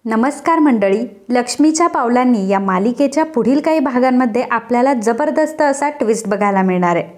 नमस्कार मंडळी, लक्ष्मीच्या पावलांनी या मालिकेच्या पुढील काही भागांमध्ये आपल्याला जबरदस्त असा ट्विस्ट बघायला मिळणार आहे।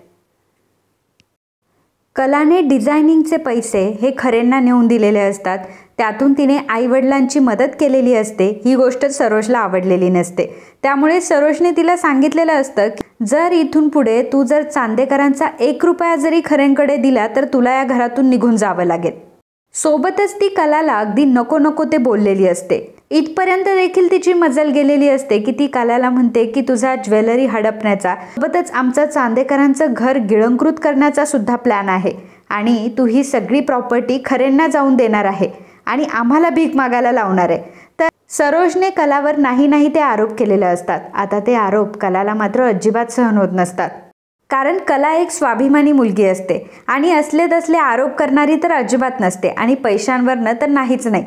कलाने डिझायनिंगचे पैसे हे खरेंना नेऊन दिलेले असतात, त्यातून तिने आईवडिलांची मदत केलेली असते। ही गोष्ट सरोजला आवडलेली नसते, त्यामुळे सरोजने तिला सांगितलेलं असतं की जर इथून पुढे तू जर चांदेकरांचा 1 रुपया जरी खरेंकडे दिला तर तुला या घरातून निघून जावं लागेल। सोबतच ती कलाला अगदी नको नको ते बोललेली असते। इथपर्यंत देखील तिची मजल गेलेली असते की ती कलाला म्हणते की तुझा ज्वेलरी हडपण्याचा, सोबतच आमचं चांदेकरांचं घर गिळंकृत करण्याचा सुद्धा प्लॅन आहे आणि तू ही सगळी प्रॉपर्टी खरेंना जाऊन देणार आहे आणि आम्हाला भीक मागायला लावणार आहे। तर सरोजने कलावर नाही ते आरोप केलेले असतात। आता ते आरोप कलाला मात्र अजिबात सहन होत नसतात, कारण कला एक स्वाभिमानी मुलगी असते आणि असले तसले आरोप करणारी तर अजिबात नसते आणि पैशांवरनं तर नाहीच नाही।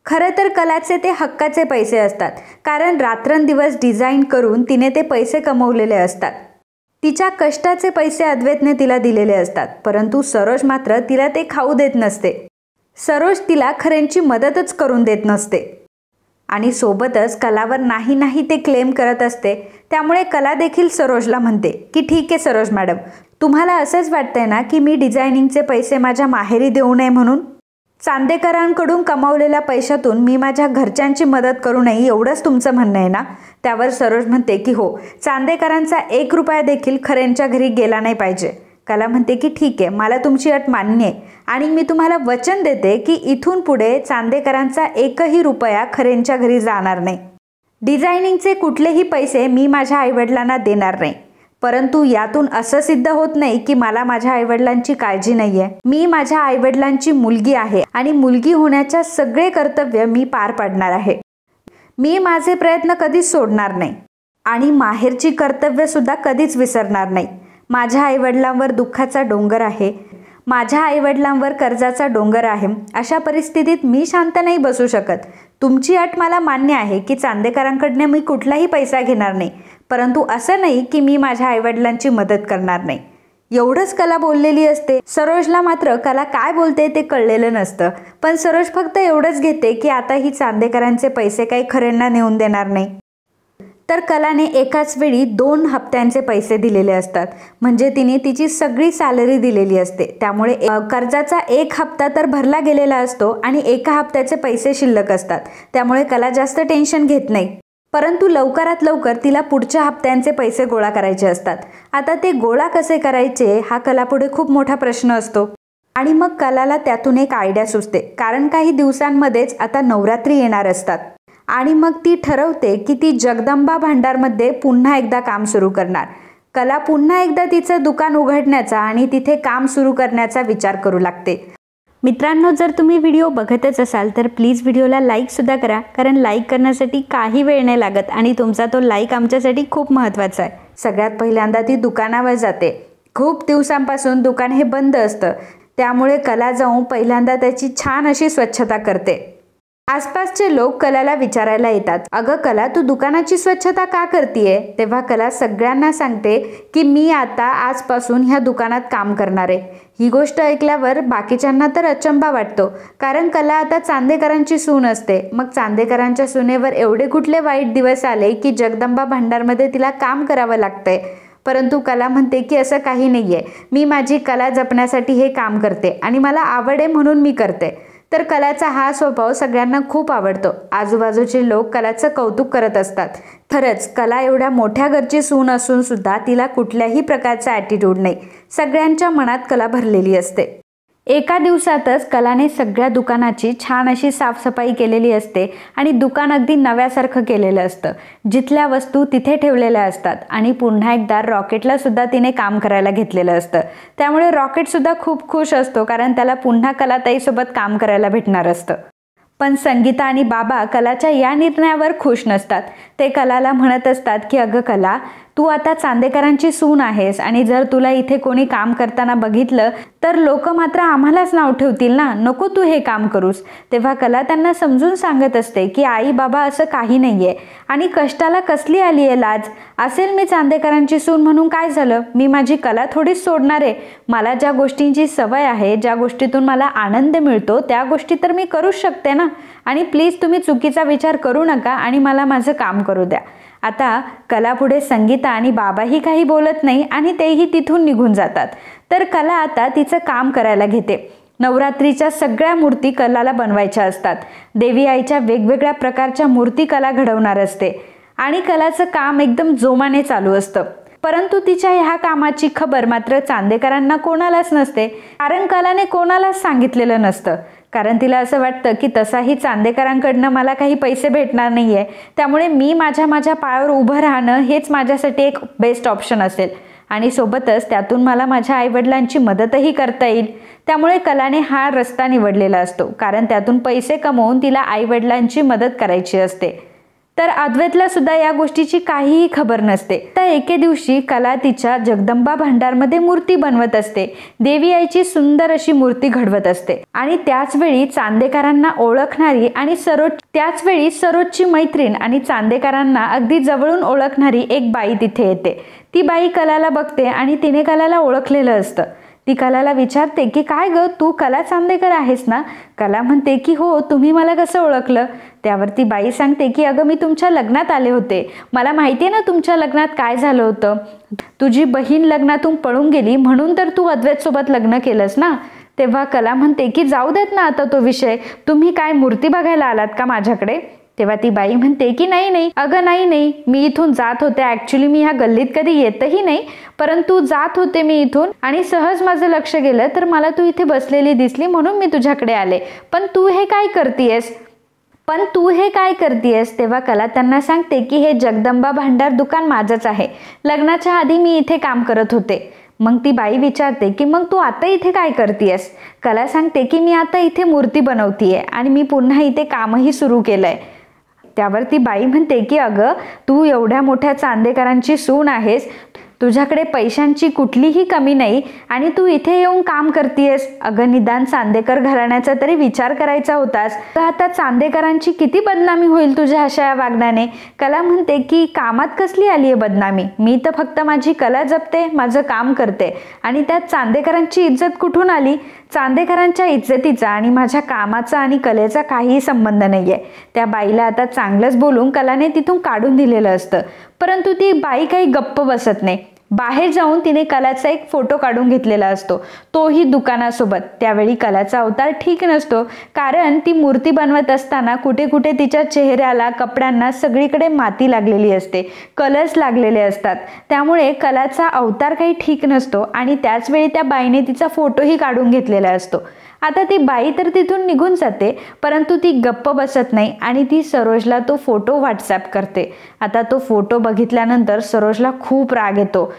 खरं तर कलाचे ते हक्काचे पैसे असतात, कारण रात्रंदिवस डिझाईन करून तिने ते पैसे कमवलेले असतात। तिच्या कष्टाचे पैसे अद्वैतने तिला दिलेले असतात, परंतु सरोज मात्र तिला ते खाऊ देत नसते। सरोज तिला खरेंची मदतच करून देत नसते आणि सोबतच कलावर नाही ते क्लेम करत असते। त्यामुळे कला देखील सरोजला म्हणते की ठीक आहे सरोज मॅडम, तुम्हाला असंच वाटतंय ना की मी डिझायनिंगचे पैसे माझ्या माहेरी देऊ नये म्हणून? चांदेकरांकडून कमावलेल्या पैशातून मी माझ्या घरच्यांची मदत करू नये एवढंच तुमचं म्हणणं आहे ना? त्यावर सरोज म्हणते की हो, चांदेकरांचा 1 रुपया देखील खरेंच्या घरी गेला नाही पाहिजे। कला म्हणते की ठीक आहे, मला तुमची अट मान्य आहे आणि मी तुम्हाला वचन देते की इथून पुढे चांदेकरांचा 1ही रुपया खरेंच्या घरी जाणार नाही। डिझायनिंगचे कुठलेही पैसे मी माझ्या आईवडिलांना देणार नाही, परंतु यातून असं सिद्ध होत नाही की मला माझ्या आईवडिलांची काळजी नाही आहे। मी माझ्या आईवडिलांची मुलगी आहे आणि मुलगी होण्याच्या सगळे कर्तव्य मी पार पाडणार आहे। मी माझे प्रयत्न कधीच सोडणार नाही आणि माहेरची कर्तव्य सुद्धा कधीच विसरणार नाही। माझ्या आईवडिलांवर दुःखाचा डोंगर आहे, माझ्या आईवडिलांवर कर्जाचा डोंगर आहे। अशा परिस्थितीत मी शांत नाही बसू शकत। तुमची अट मला मान्य आहे की चांदेकरांकडनं मी कुठलाही पैसा घेणार नाही, परंतु असं नाही की मी माझ्या आईवडिलांची मदत करणार नाही। एवढंच कला बोललेली असते। सरोजला मात्र कला काय बोलते ते कळलेलं नसतं, पण सरोज फक्त एवढंच घेते की आता ही चांदेकरांचे पैसे काही खरेंना नेऊन देणार नाही। तर कलाने एकाच वेळी 2 हप्त्यांचे पैसे दिलेले असतात, म्हणजे तिने तिची सगळी सॅलरी दिलेली असते। त्यामुळे कर्जाचा 1 हप्ता तर भरला गेलेला असतो आणि 1 हप्त्याचे पैसे शिल्लक असतात, त्यामुळे कला जास्त टेन्शन घेत नाही। परंतु लवकरात लवकर तिला पुढच्या हप्त्यांचे पैसे गोळा करायचे असतात। आता ते गोळा कसे करायचे हा कलापुढे खूप मोठा प्रश्न असतो आणि मग कलाला त्यातून एक आयडिया सुचते, कारण काही दिवसांमध्येच आता नवरात्री येणार असतात आणि मग ती ठरवते की ती जगदंबा भांडारमध्ये पुन्हा एकदा काम सुरू करणार। कला पुन्हा एकदा तिचं दुकान उघडण्याचा आणि तिथे काम सुरू करण्याचा विचार करू लागते। मित्रांनो, जर तुम्ही व्हिडिओ बघतच असाल तर प्लीज व्हिडिओला लाईक सुद्धा करा, कारण लाईक करण्यासाठी काही वेळ नाही लागत आणि तुमचा तो लाईक आमच्यासाठी खूप महत्त्वाचा आहे। सगळ्यात पहिल्यांदा ती दुकानावर जाते। खूप दिवसांपासून दुकान हे बंद असतं, त्यामुळे कला जाऊन पहिल्यांदा त्याची छान अशी स्वच्छता करते। आसपासचे लोक कलाला विचारायला येतात, अगं कला, तू दुकानाची स्वच्छता का करतीये? तेव्हा कला सगळ्यांना सांगते की मी आता आजपासून ह्या दुकानात काम करणार आहे। ही गोष्ट ऐकल्यावर बाकीच्यांना तर अचंबा वाटतो, कारण कला आता चांदेकरांची सून असते। मग चांदेकरांच्या सुनेवर एवढे कुठले वाईट दिवस आले की जगदंबा भांडारमध्ये तिला काम करावं लागतंय? परंतु कला म्हणते की असं काही नाहीये, मी माझी कला जपण्यासाठी हे काम करते आणि मला आवड आहे म्हणून मी करते। तर कलाचा हा स्वभाव सगळ्यांना खूप आवडतो। आजूबाजूचे लोक कलाचं कौतुक करत असतात। खरंच कला एवढ्या मोठ्या घरची सून असून सुद्धा तिला कुठल्याही प्रकारचा ॲटिट्यूड नाही। सगळ्यांच्या मनात कला भरलेली असते। एका दिवसातच कलाने सगळ्या दुकानाची छान अशी साफसफाई केलेली असते आणि दुकान अगदी नव्यासारखं केलेलं असतं। जिथल्या वस्तू तिथे ठेवलेल्या असतात आणि पुन्हा एकदा रॉकेटला सुद्धा तिने काम करायला घेतलेलं असतं। त्यामुळे रॉकेट सुद्धा खूप खुश असतो, कारण त्याला पुन्हा कलाताईसोबत काम करायला भेटणार असतं। पण संगीता आणि बाबा कलाच्या या निर्णयावर खुश नसतात। ते कलाला म्हणत असतात की अगं कला, तू आता चांदेकरांची सून आहेस आणि जर तुला इथे कोणी काम करताना बघितलं तर लोक मात्र आम्हालाच नाव ठेवतील ना, नको तू हे काम करूस. तेव्हा कला त्यांना समजून सांगत असते की आई बाबा असं काही नाहीये आणि कष्टाला कसली आली आहे लाज. असेल मी चांदेकरांची सून म्हणून काय झालं, मी माझी कला थोडीच सोडणार आहे. मला ज्या गोष्टींची सवय आहे, ज्या गोष्टीतून मला आनंद मिळतो त्या गोष्टी तर मी करूच शकते ना. आणि प्लीज तुम्ही चुकीचा विचार करू नका आणि मला माझं काम करू द्या. आता कला पुढे संगीता आणि बाबाही काही बोलत नाही आणि तेही तिथून निघून जातात. तर कला आता तिचं काम करायला घेते. नवरात्रीच्या सगळ्या मूर्ती कलाला बनवायच्या असतात. देवी आईच्या वेगवेगळ्या प्रकारच्या मूर्ती कला घडवणार असते आणि कलाचं काम एकदम जोमाने चालू असतं. परंतु तिच्या ह्या कामाची खबर मात्र चांदेकरांना कोणालाच नसते, कारण कलाने कोणालाच सांगितलेलं नसतं. कारण तिला असं वाटतं की तसाही चांदेकरांकडनं मला काही पैसे भेटणार नाहीये, त्यामुळे मी माझ्या पायावर उभं राहणं हेच माझ्यासाठी एक बेस्ट ऑप्शन असेल आणि सोबतच त्यातून मला माझ्या आईवडिलांची मदतही करता येईल. त्यामुळे कलाने हा रस्ता निवडलेला असतो, कारण त्यातून पैसे कमवून तिला आईवडिलांची मदत करायची असते. तर अद्वैतला सुद्धा या गोष्टीची काहीही खबर नसते. तर एके दिवशी कला तिच्या जगदंबा भांडारमध्ये मूर्ती बनवत असते. देवी आईची सुंदर अशी मूर्ती घडवत असते आणि त्याचवेळी चांदेकरांना ओळखणारी आणि सरोजची मैत्रीण आणि चांदेकरांना अगदी जवळून ओळखणारी एक बाई तिथे येते. ती बाई कलाला बघते आणि तिने कलाला ओळखलेलं असतं. ती कलाला विचारते की काय ग, तू कला चांदेकर आहेस ना. कला म्हणते की हो, तुम्ही मला कसं ओळखलं. त्यावर ती बाई सांगते की अगं, मी तुमच्या लग्नात आले होते. मला माहिती आहे ना तुमच्या लग्नात काय झालं होतं. तुझी बहीण लग्नातून पळून गेली म्हणून तर तू अद्वैत सोबत लग्न केलंस ना. तेव्हा कला म्हणते की जाऊ देत ना आता तो विषय, तुम्ही काय मूर्ती बघायला आलात का माझ्याकडे. तेव्हा ती बाई म्हणते की नाही अगं नाही, मी इथून जात होते. ॲक्च्युली मी ह्या गल्लीत कधी येतही नाही, परंतु जात होते मी इथून आणि सहज माझं लक्ष गेलं तर मला तू इथे बसलेली दिसली म्हणून मी तुझ्याकडे आले. पण तू हे काय करतीयस. तेव्हा कला त्यांना सांगते की हे जगदंबा भांडार दुकान माझंच आहे. लग्नाच्या आधी मी इथे काम करत होते. मग ती बाई विचारते की मग तू आता इथे काय करतीयस. कला सांगते की मी आता इथे मूर्ती बनवतीये आणि मी पुन्हा इथे कामही सुरू केलंय. त्यावर ती बाई म्हणते की अगं, तू एवढ्या मोठ्या चांदेकरांची सून आहेस, तुझ्याकडे पैशांची कुठलीही कमी नाही आणि तू इथे येऊन काम करतीयस. अगं, निदान चांदेकर घराण्याचा तरी विचार करायचा होतास. तर आता चांदेकरांची किती बदनामी होईल तुझ्या अशा या वागण्याने. कला म्हणते की कामात कसली आली आहे बदनामी, मी तर फक्त माझी कला जपते, माझं काम करते आणि त्यात चांदेकरांची इज्जत कुठून आली. चांदेकरांच्या इज्जतीचा आणि माझ्या कामाचा आणि कलेचा काहीही संबंध नाहीये. त्या बाईला आता चांगलंच बोलून कलाने तिथून काढून दिलेलं असतं. परंतु ती बाई काही गप्प बसत नाही. बाहेर जाऊन तिने कलाचा एक फोटो काढून घेतलेला असतो, तोही दुकानासोबत. त्यावेळी कलाचा अवतार ठीक नसतो, कारण ती मूर्ती बनवत असताना कुठे कुठे तिच्या चेहऱ्याला, कपड्यांना सगळीकडे माती लागलेली असते, कलर्स लागलेले असतात. त्यामुळे कलाचा अवतार काही ठीक नसतो आणि त्याचवेळी त्या बाईने तिचा फोटोही काढून घेतलेला असतो. आता ती बाई तर तिथून निघून जाते, परंतु ती गप्प बसत नाही आणि ती सरोजला तो फोटो व्हॉट्सॲप करते. आता तो फोटो बघितल्यानंतर सरोजला खूप राग येतो.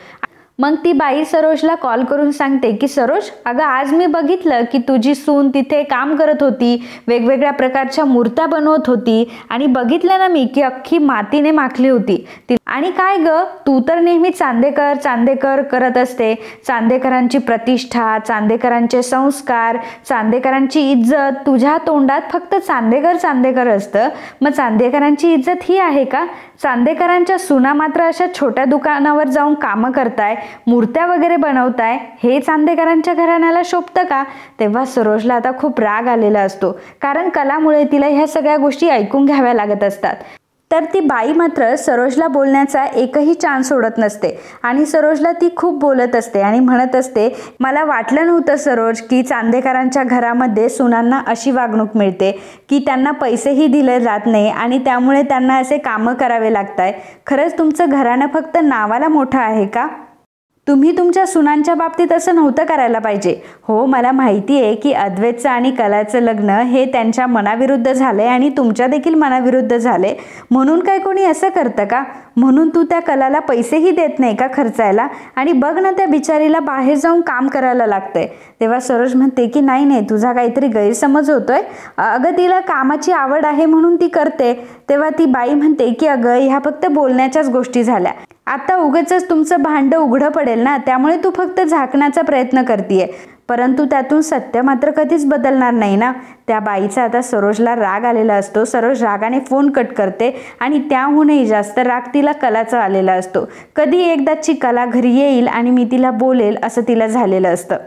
मग ती बाई सरोजला कॉल करून सांगते की सरोज, अगं आज मी बघितलं की तुझी सून तिथे काम करत होती, वेगवेगळ्या प्रकारच्या मूर्त्या बनवत होती आणि बघितलं ना मी की अख्खी मातीने माखली होती. आणि काय ग, तू तर नेहमी चांदेकर करत असते. चांदेकरांची प्रतिष्ठा, चांदेकरांचे संस्कार, चांदेकरांची इज्जत, तुझ्या तोंडात फक्त चांदेकर असतं. मग चांदेकरांची इज्जत ही आहे का. चांदेकरांच्या सुना मात्र अशा छोट्या दुकानावर जाऊन कामं करताय, मूर्त्या वगैरे बनवताय, हे चांदेकरांच्या घराण्याला शोभतं का. तेव्हा सरोजला आता खूप राग आलेला असतो, कारण कलामुळे तिला ह्या सगळ्या गोष्टी ऐकून घ्याव्या लागत असतात. तर ती बाई मात्र सरोजला बोलण्याचा एकही चान्स सोडत नसते आणि सरोजला ती खूप बोलत असते आणि म्हणत असते, मला वाटलं नव्हतं सरोज की चांदेकरांच्या घरामध्ये सुनांना अशी वागणूक मिळते की त्यांना पैसेही दिले जात नाही आणि त्यामुळे त्यांना असे कामं करावे लागतात. खरंच तुमचं घराणं फक्त नावाला मोठं आहे का. तुम्ही तुमच्या सुनांच्या बाबतीत असं नव्हतं करायला पाहिजे. हो, मला माहिती आहे की अद्वैतचं आणि कलाचं लग्न हे त्यांच्या मनाविरुद्ध झाले आणि तुमच्या देखील मनाविरुद्ध झाले, म्हणून काय कोणी असं करतं का. म्हणून तू त्या कलाला पैसेही देत नाही का खर्चायला. आणि बघ ना, त्या बिचारीला बाहेर जाऊन काम करायला लागतंय. तेव्हा सरोज म्हणते की नाही, तुझा काहीतरी गैरसमज होतोय. अगं, तिला कामाची आवड आहे म्हणून ती करते. तेव्हा ती बाई म्हणते की अगं, ह्या फक्त बोलण्याच्याच गोष्टी झाल्या आता उगाचच तुमचं भांडं उघडं पडेल ना, त्यामुळे तू फक्त झाकण्याचा प्रयत्न करतीये, परंतु त्यातून सत्य मात्र कधीच बदलणार नाही ना. त्या बाईचा आता सरोजला राग आलेला असतो. सरोज रागाने फोन कट करते आणि त्याहूनही जास्त राग तिला कलाचा आलेला असतो. कधी एकदाची कला घरी येईल आणि मी तिला बोलेल असं तिला झालेलं असतं.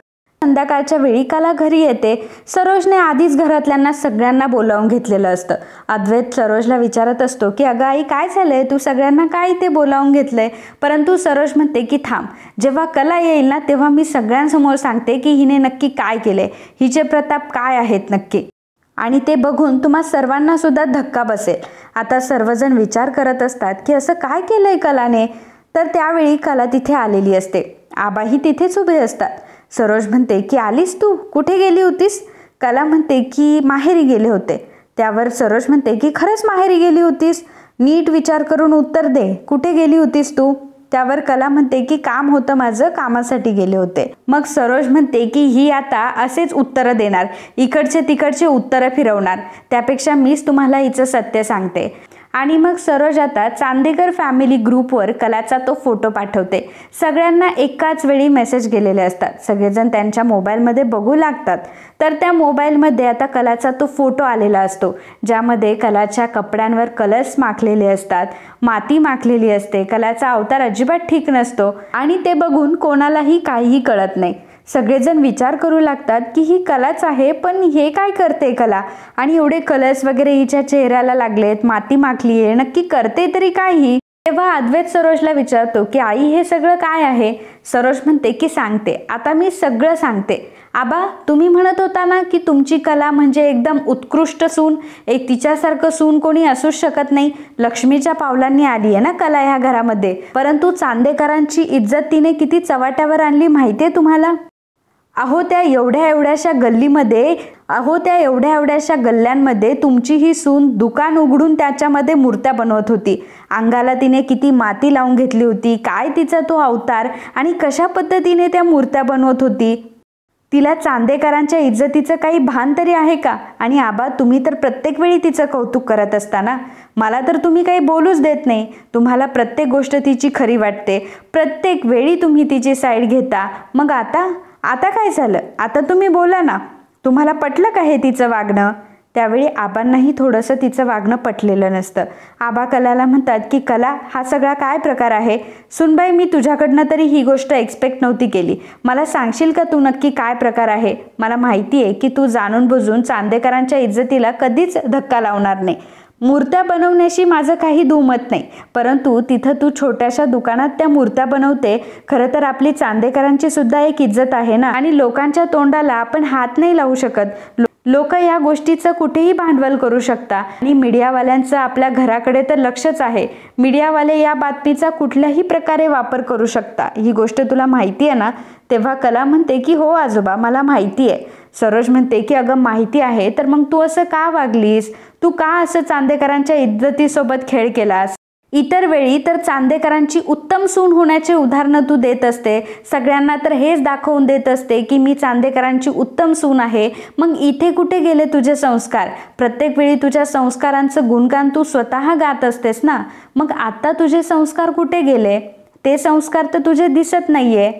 संध्याकाळच्या वेळी कला घरी येते. सरोजने आधीच घरातल्यांना सगळ्यांना बोलावून घेतलेलं असतं. अद्वैत सरोजला विचारत असतो की अगं आई, काय झालंय, तू सगळ्यांना काय इथे बोलावून घेतलंय? परंतु सरोज म्हणते की थांब, जेव्हा कला येईल ना तेव्हा मी सगळ्यांसमोर सांगते की हिने नक्की काय केलंय, हिचे प्रताप काय आहेत नक्की, आणि ते बघून तुम्हा सर्वांना सुद्धा धक्का बसेल. आता सर्वजण विचार करत असतात की असं काय केलंय कलाने. तर त्यावेळी कला तिथे आलेली असते. आबाही तिथेच उभे असतात. सरोज म्हणते की आलीस तू, कुठे गेली होतीस? कला म्हणते की माहेरी गेले होते. त्यावर सरोज म्हणते की खरंच माहेरी गेली होतीस? नीट विचार करून उत्तर दे, कुठे गेली होतीस तू? त्यावर कला म्हणते की काम होतं माझं, कामासाठी गेले होते. मग सरोज म्हणते की ही आता असेच उत्तरं देणार, इकडचे तिकडचे उत्तरं फिरवणार, त्यापेक्षा मीच तुम्हाला हिचं सत्य सांगते. आणि मग सरोज आता चांदेकर फॅमिली ग्रुपवर कलाचा तो फोटो पाठवते. सगळ्यांना एकाच वेळी मेसेज गेलेले असतात. सगळेजण त्यांच्या मोबाईलमध्ये बघू लागतात. तर त्या मोबाईलमध्ये आता कलाचा तो फोटो आलेला असतो, ज्यामध्ये कलाच्या कपड्यांवर कलर्स माखलेले असतात, माती माखलेली असते. कलाचा अवतार अजिबात ठीक नसतो आणि ते बघून कोणालाही काहीही कळत नाही. सगळेजण विचार करू लागतात की ही कलाच आहे, पण हे काय करते कला, आणि एवढे कलर्स वगैरे हिच्या चेहऱ्याला लागलेत, माती माखली आहे, नक्की करते तरी काय ही? तेव्हा अद्वैत सरोजला विचारतो की आई, हे सगळं काय आहे? सरोज म्हणते की सांगते, आता मी सगळं सांगते. आबा, तुम्ही म्हणत होता ना की तुमची कला म्हणजे एकदम उत्कृष्ट सून, एक तिच्यासारखं सून कोणी असूच शकत नाही. लक्ष्मीच्या पावलांनी आली आहे ना कला ह्या घरामध्ये, परंतु चांदेकरांची इज्जत तिने किती चव्हाट्यावर आणली माहितीये तुम्हाला? अहो त्या एवढ्या एवढ्याशा गल्ल्यांमध्ये तुमची ही सून दुकान उघडून त्याच्यामध्ये मूर्त्या बनवत होती. अंगाला तिने किती माती लावून घेतली होती, काय तिचा तो अवतार, आणि कशा पद्धतीने त्या मूर्त्या बनवत होती. तिला चांदेकरांच्या इज्जतीचं काही भान तरी आहे का? आणि आबा, तुम्ही तर प्रत्येक वेळी तिचं कौतुक करत असताना मला तर तुम्ही काही बोलूच देत नाही. तुम्हाला प्रत्येक गोष्ट तिची खरी वाटते, प्रत्येक वेळी तुम्ही तिची साईड घेता. मग आता काय झालं? आता तुम्ही बोला ना, तुम्हाला पटलं का हे तिचं वागणं? त्यावेळी आबांनाही थोडंसं तिचं वागणं पटलेलं नसतं. आबा कलाला म्हणतात की कला, हा सगळा काय प्रकार आहे? सुनबाई, मी तुझ्याकडनं तरी ही गोष्ट एक्सपेक्ट नव्हती केली. मला सांगशील का तू नक्की काय प्रकार आहे? मला माहिती आहे की तू जाणून बुजून चांदेकरांच्या इज्जतीला कधीच धक्का लावणार नाही. मूर्त्या बनवण्याशी माझं काही दुमत नाही, परंतु तिथं तू छोट्याशा दुकानात त्या मूर्त्या बनवते. खरं तर आपली चांदेकरांची सुद्धा एक इज्जत आहे ना, आणि लोकांच्या तोंडाला आपण हात नाही लावू शकत. लोक या गोष्टीचं कुठेही भांडवल करू शकता, आणि मीडियावाल्यांचं आपल्या घराकडे तर लक्षच आहे. मीडियावाले या बातमीचा कुठल्याही प्रकारे वापर करू शकता. ही गोष्ट तुला माहिती आहे ना? तेव्हा कला म्हणते की हो आजोबा, मला माहिती आहे. सरोज म्हणते की अगं, माहिती आहे तर मग तू असं का वागलीस? तू का असं चांदेकरांच्या इज्जतीसोबत खेळ केलास? इतर वेळी तर चांदेकरांची उत्तम सून होण्याचे उदाहरणं तू देत असते, सगळ्यांना तर हेच दाखवून देत असते की मी चांदेकरांची उत्तम सून आहे. मग इथे कुठे गेले तुझे संस्कार? प्रत्येक वेळी तुझ्या संस्कारांचं गुणगान तू स्वतः गात असतेस ना, मग आता तुझे संस्कार कुठे गेले? ते संस्कार तर तुझे दिसत नाहीये.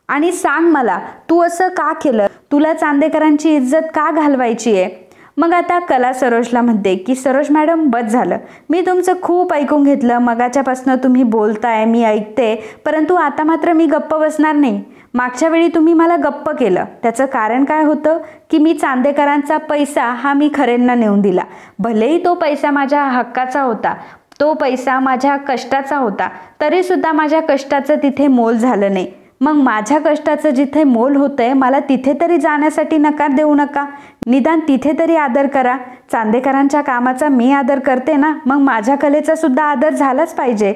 आणि सांग मला, तू असं का केलं? तुला चांदेकरांची इज्जत का घालवायची आहे? मग आता कला सरोजला म्हणते की सरोज मॅडम, बस झालं, मी तुमचं खूप ऐकून घेतलं. मगाच्यापासून तुम्ही बोलताय, मी ऐकते, परंतु आता मात्र मी गप्प बसणार नाही. मागच्या वेळी तुम्ही मला गप्प केलं, त्याचं कारण काय होतं की मी चांदेकरांचा पैसा हा मी खरेंना नेऊन दिला. भलेही तो पैसा माझ्या हक्काचा होता, तो पैसा माझ्या कष्टाचा होता, तरी सुद्धा माझ्या कष्टाचं तिथे मोल झालं नाही. मग माझ्या कष्टाचं जिथे मोल होतंय, मला तिथे तरी जाण्यासाठी नकार देऊ नका. निदान तिथे तरी आदर करा. चांदेकरांच्या कामाचा मी आदर करते ना, मग माझ्या कलेचा सुद्धा आदर झालाच पाहिजे.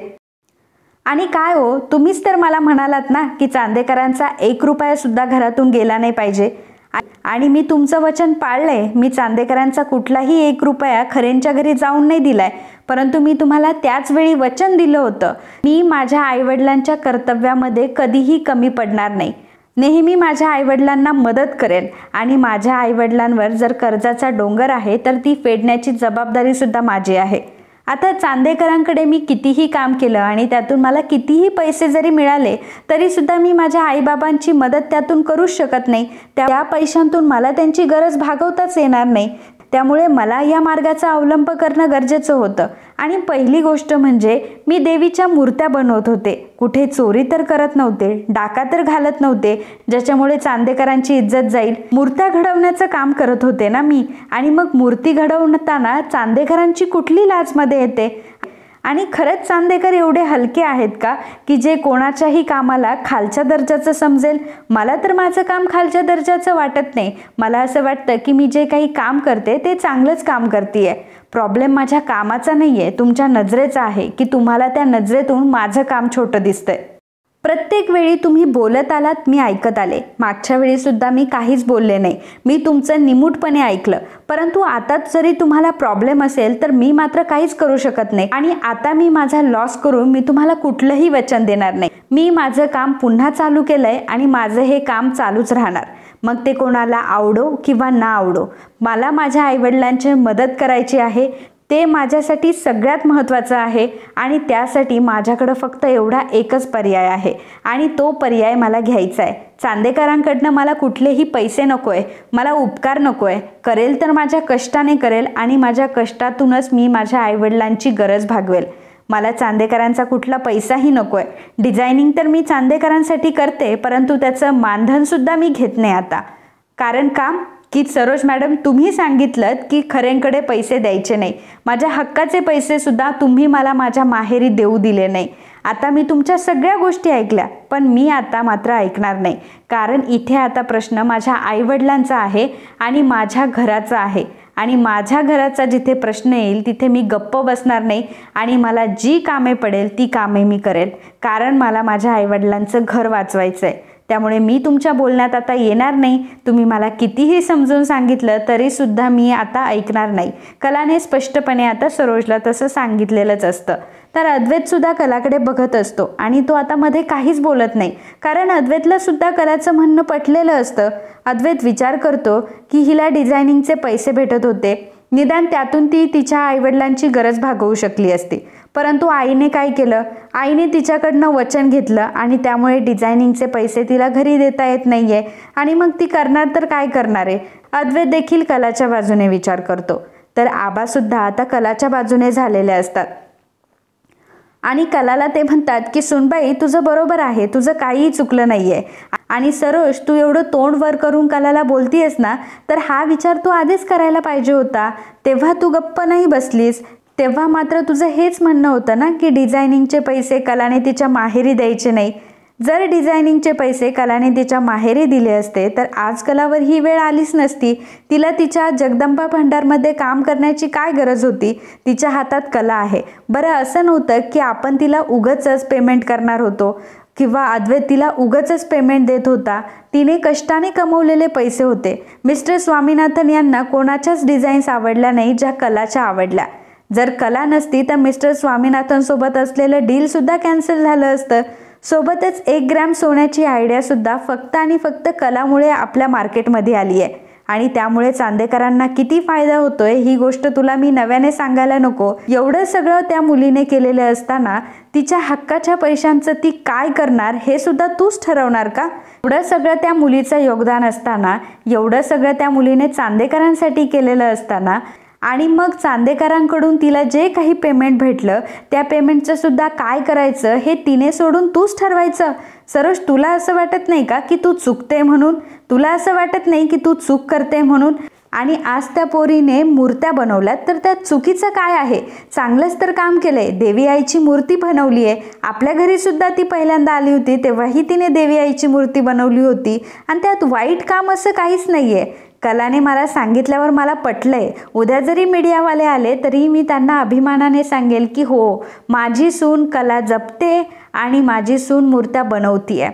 आणि काय हो, तुम्हीच तर मला म्हणालात ना की चांदेकरांचा 1 रुपया सुद्धा घरातून गेला नाही पाहिजे, आणि मी तुमचं वचन पाळलंय. मी चांदेकरांचा कुठलाही 1 रुपया खरेंच्या घरी जाऊन नाही दिलाय, परंतु मी तुम्हाला त्याच वेळी वचन दिलं होतं, मी माझ्या आईवडिलांच्या कर्तव्यामध्ये कधीही कमी पडणार नाही. नेहमी माझ्या आईवडिलांना मदत करेन, आणि माझ्या आईवडिलांवर जर कर्जाचा डोंगर आहे तर ती फेडण्याची जबाबदारी सुद्धा माझी आहे. आता चांदेकरांकडे मी कितीही काम केलं आणि त्यातून मला कितीही पैसे जरी मिळाले तरीसुद्धा मी माझ्या आईबाबांची मदत त्यातून करूच शकत नाही. त्या पैशांतून मला त्यांची गरज भागवताच येणार नाही. त्यामुळे मला या मार्गाचा अवलंब करणं गरजेचं होतं. आणि पहिली गोष्ट म्हणजे मी देवीच्या मूर्त्या बनवत होते. कुठे चोरी तर करत नव्हते, डाका तर घालत नव्हते, ज्याच्यामुळे चांदेकरांची इज्जत जाईल. मूर्त्या घडवण्याचं काम करत होते ना मी. आणि मग मूर्ती घडवताना चांदेकरांची कुठली लाजमध्ये येते? आणि खरंच चांदेकर एवढे हलके आहेत का की जे कोणाच्याही कामाला खालच्या दर्जाचं समजेल? मला तर माझं काम खालच्या दर्जाचं वाटत नाही. मला असं वाटतं की मी जे काही काम करते ते चांगलंच काम करते आहे. प्रॉब्लेम माझ्या कामाचा नाही आहे, तुमच्या नजरेचा आहे की तुम्हाला त्या नजरेतून माझं काम छोटं दिसतंय. प्रत्येक वेळी तुम्ही बोलत आलात, मी ऐकत आले. मागच्या वेळी सुद्धा मी काहीच बोलले नाही, मी तुमचं निमूटपणे ऐकलं. परंतु आता जरी तुम्हाला प्रॉब्लेम असेल तर मी मात्र काहीच करू शकत नाही. आणि आता मी माझा लॉस करून मी तुम्हाला कुठलंही वचन देणार नाही. मी माझं काम पुन्हा चालू केलंय आणि माझं हे काम चालूच राहणार. मग ते कोणाला आवडो किंवा ना आवडो, मला माझ्या आईवडिलांची मदत करायची आहे. ते माझ्यासाठी सगळ्यात महत्त्वाचं आहे आणि त्यासाठी माझ्याकडं फक्त एवढा एकच पर्याय आहे आणि तो पर्याय मला घ्यायचा आहे. चांदेकरांकडनं मला कुठलेही पैसे नको आहे, मला उपकार नको आहे. करेल तर माझ्या कष्टाने करेल आणि माझ्या कष्टातूनच मी माझ्या आईवडिलांची गरज भागवेल. मला चांदेकरांचा कुठला पैसाही नको आहे. डिझायनिंग तर मी चांदेकरांसाठी करते, परंतु त्याचं मानधनसुद्धा मी घेत नाही आता. कारण का की सरोज मॅडम, तुम्ही सांगितलं की खरेंकडे पैसे द्यायचे नाही. माझ्या हक्काचे पैसे सुद्धा तुम्ही मला माझ्या माहेरी देऊ दिले नाही. आता मी तुमच्या सगळ्या गोष्टी ऐकल्या, पण मी आता मात्र ऐकणार नाही. कारण इथे आता प्रश्न माझ्या आईवडिलांचा आहे आणि माझ्या घराचा आहे. आणि माझ्या घराचा जिथे प्रश्न येईल तिथे मी गप्प बसणार नाही आणि मला जी कामे पडेल ती कामे मी करेल. कारण मला माझ्या आईवडिलांचं घर वाचवायचं आहे. त्यामुळे मी तुमच्या बोलण्यात आता येणार नाही. तुम्ही मला कितीही समजून सांगितलं तरीसुद्धा मी आता ऐकणार नाही. कलाने स्पष्टपणे आता सरोजला तसं सांगितलेलंच असतं. तर अद्वैतसुद्धा कलाकडे बघत असतो आणि तो आता मध्ये काहीच बोलत नाही. कारण अद्वैतला सुद्धा कलाचं म्हणणं पटलेलं असतं. अद्वैत विचार करतो की हिला डिझायनिंगचे पैसे भेटत होते, निदान त्यातून ती तिच्या आईवडिलांची गरज भागवू शकली असती. परंतु आईने काय केलं? आईने तिच्याकडनं वचन घेतलं आणि त्यामुळे डिझायनिंगचे पैसे तिला घरी देता येत नाहीये. आणि मग ती करणार तर काय करणार आहे? अद्वैत देखील कलाच्या बाजूने विचार करतो. तर आबासुद्धा आता कलाच्या बाजूने झालेले असतात आणि कलाला ते म्हणतात की सुनबाई, तुझं बरोबर आहे, तुझं काहीही चुकलं नाहीये. आणि सरोज, तू एवढं तोंड वर करून कलाला बोलतीयस ना, तर हा विचार तू आधीच करायला पाहिजे होता. तेव्हा तू गप्प नाही बसलीस. तेव्हा मात्र तुझं हेच म्हणणं होतं ना की डिझायनिंगचे पैसे कलाने तिच्या माहेरी द्यायचे नाही. जर डिझायनिंगचे पैसे कलाने तिच्या माहेरी दिले असते तर आज कलावर ही वेळ आलीच नसती. तिला तिच्या जगदंबा भंडारमध्ये काम करण्याची काय गरज होती? तिच्या हातात कला आहे. बरं, असं नव्हतं की आपण तिला उगाचच पेमेंट करणार होतो किंवा अद्वैत तिला उगाचच पेमेंट देत होता. तिने कष्टाने कमवलेले पैसे होते. मिस्टर स्वामीनाथन यांना कोणाच्याच डिझाईन्स आवडल्या नाही ज्या कलाच्या आवडल्या. जर कला नसती तर मिस्टर स्वामीनाथनसोबत असलेलं डीलसुद्धा कॅन्सल झालं असतं. सोबतच 1 ग्रॅम सोन्याची आयडियासुद्धा फक्त आणि फक्त कलामुळे आपल्या मार्केटमध्ये आली आहे. आणि त्यामुळे चांदेकरांना किती फायदा होतोय ही गोष्ट तुला मी नव्याने सांगायला नको. एवढं सगळं त्या मुलीने केलेलं असताना तिच्या हक्काच्या पैशांचं ती काय करणार हे सुद्धा तूच ठरवणार का? एवढं सगळं त्या मुलीचं योगदान असताना, एवढं सगळं त्या मुलीने चांदेकरांसाठी केलेलं असताना आणि मग चांदेकरांकडून तिला जे काही पेमेंट भेटलं त्या पेमेंटचं सुद्धा काय करायचं हे तिने सोडून तूच ठरवायचं. सरोज, तुला असं वाटत नाही का की तू चुकते म्हणून? तुला असं वाटत नाही की तू चूक करते म्हणून? आणि आज त्या पोरीने मूर्त्या बनवल्यात तर त्यात चुकीचं काय आहे? चांगलंच तर काम केलंय. देवी आईची मूर्ती बनवली आहे. आपल्या घरी सुद्धा ती पहिल्यांदा आली होती तेव्हाही तिने देवी आईची मूर्ती बनवली होती आणि त्यात वाईट काम असं काहीच नाहीये. कलाने मला सांगितल्यावर मला पटलंय. उद्या जरी मीडियावाले आले तरी मी त्यांना अभिमानाने सांगेल की हो, माझी सून कला जपते आणि माझी सून मूर्त्या बनवतीये.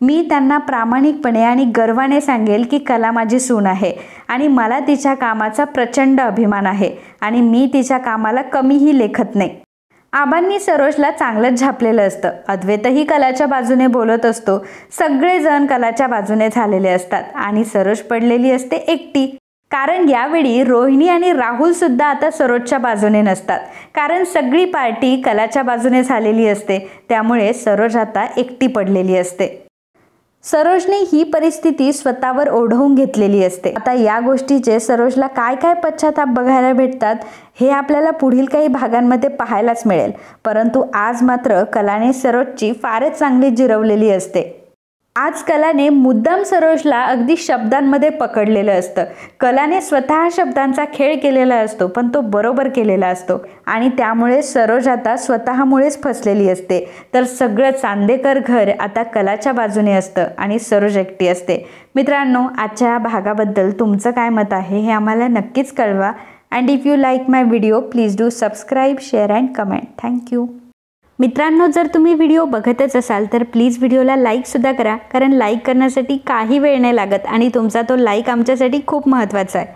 मी त्यांना प्रामाणिकपणे आणि गर्वाने सांगेल की कला माझी सून आहे आणि मला तिच्या कामाचा प्रचंड अभिमान आहे आणि मी तिच्या कामाला कमीही लेखत नाही. आबांनी सरोजला चांगलंच झापलेलं असतं. अद्वैतही कलाच्या बाजूने बोलत असतो. सगळेजण कलाच्या बाजूने झालेले असतात आणि सरोज पडलेली असते एकटी. कारण यावेळी रोहिणी आणि राहुल सुद्धा आता सरोजच्या बाजूने नसतात, कारण सगळी पार्टी कलाच्या बाजूने झालेली असते. त्यामुळे सरोज आता एकटी पडलेली असते. सरोजने ही परिस्थिती स्वतःवर ओढवून घेतलेली असते. आता या गोष्टीचे सरोजला काय काय पश्चाताप बघायला भेटतात हे आपल्याला पुढील काही भागांमध्ये पाहायलाच मिळेल. परंतु आज मात्र कलाने सरोजची फारच चांगली जिरवलेली असते. आज कलाने मुद्दाम सरोजला अगदी शब्दांमध्ये पकडलेलं असतं. कलाने स्वतः शब्दांचा खेळ केलेला असतो, पण तो बरोबर केलेला असतो आणि त्यामुळे सरोज आता स्वतःमुळेच फसलेली असते. तर सगळं चांदेकर घर आता कलाच्या बाजूने असतं आणि सरोज एकटी असते. मित्रांनो, आजच्या या भागाबद्दल तुमचं काय मत आहे हे आम्हाला नक्कीच कळवा. And if you like my video please do subscribe, share and comment. Thank you. मित्रांनो, जर तुम्ही व्हिडिओ बघतच असाल तर प्लीज व्हिडिओला लाईकसुद्धा करा, कारण लाईक करण्यासाठी काही वेळ नाही लागत आणि तुमचा तो लाईक आमच्यासाठी खूप महत्त्वाचा आहे.